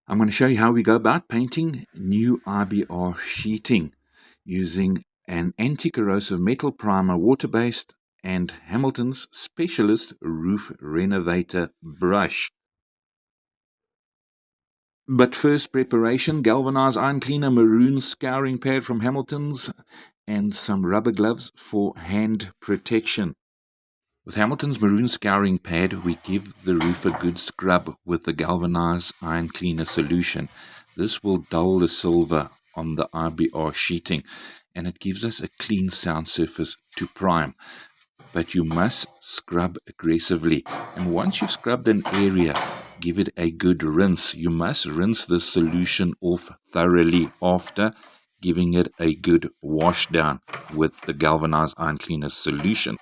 I'm going to show you how we go about painting new IBR sheeting using an anti-corrosive metal primer, water-based, and Hamilton's Specialist Roof Renovator brush. But first preparation, galvanized iron cleaner, maroon scouring pad from Hamilton's, and some rubber gloves for hand protection. With Hamilton's maroon scouring pad, we give the roof a good scrub with the galvanized iron cleaner solution. This will dull the silver on the IBR sheeting, and it gives us a clean sound surface to prime. But you must scrub aggressively, and once you've scrubbed an area, give it a good rinse. You must rinse the solution off thoroughly after giving it a good wash down with the galvanized iron cleaner solution.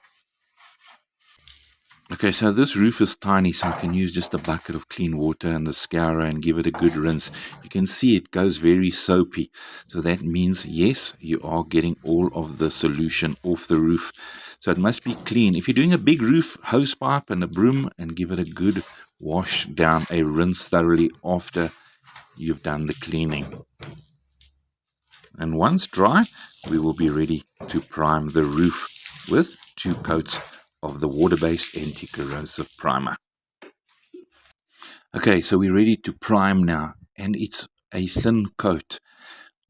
Okay, so this roof is tiny, so I can use just a bucket of clean water and the scourer and give it a good rinse. You can see it goes very soapy. So that means, yes, you are getting all of the solution off the roof. So it must be clean. If you're doing a big roof, hose pipe and a broom and give it a good wash down, a rinse thoroughly after you've done the cleaning. And once dry, we will be ready to prime the roof with 2 coats of the water-based anti-corrosive primer. Okay, so we're ready to prime now, and it's a thin coat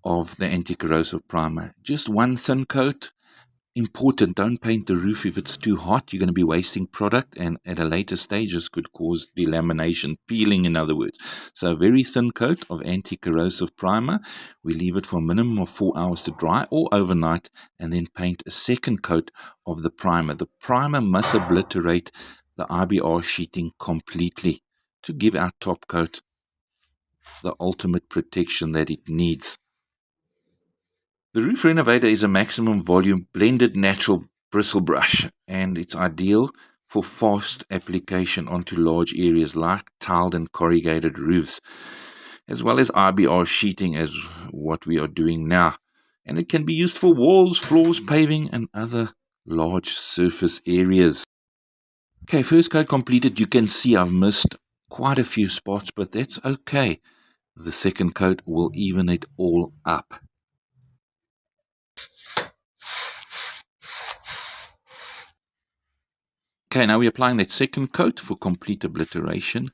of the anti-corrosive primer. Just one thin coat. Important, don't paint the roof if it's too hot. You're going to be wasting product, and at a later stage this could cause delamination, peeling in other words. So a very thin coat of anti-corrosive primer. We leave it for a minimum of 4 hours to dry or overnight, and then paint a second coat of the primer. The primer must obliterate the IBR sheeting completely to give our top coat the ultimate protection that it needs. The Roof Renovator is a maximum volume blended natural bristle brush, and it's ideal for fast application onto large areas like tiled and corrugated roofs, as well as IBR sheeting as what we are doing now. And it can be used for walls, floors, paving, and other large surface areas. Okay, first coat completed. You can see I've missed quite a few spots, but that's okay. The second coat will even it all up. Okay, now we're applying that second coat for complete obliteration,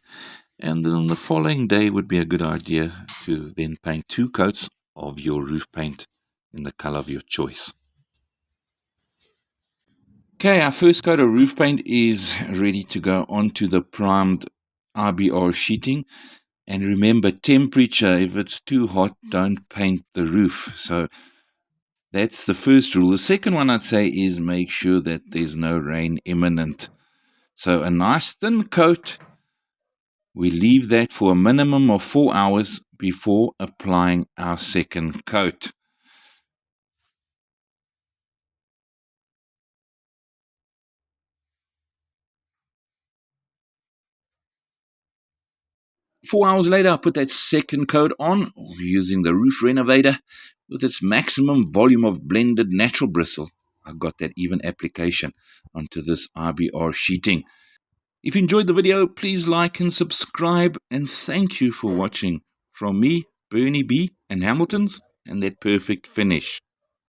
and then the following day would be a good idea to then paint 2 coats of your roof paint in the color of your choice. Okay, our first coat of roof paint is ready to go onto the primed IBR sheeting. And remember, temperature, if it's too hot, don't paint the roof. So that's the first rule. The second one I'd say is make sure that there's no rain imminent. So a nice thin coat, we leave that for a minimum of 4 hours before applying our second coat. Four hours later, I put that second coat on using the Roof Renovator with its maximum volume of blended natural bristle. I got that even application onto this IBR sheeting. If you enjoyed the video, please like and subscribe, and thank you for watching. From me, Bernie B, and Hamilton's, and that perfect finish.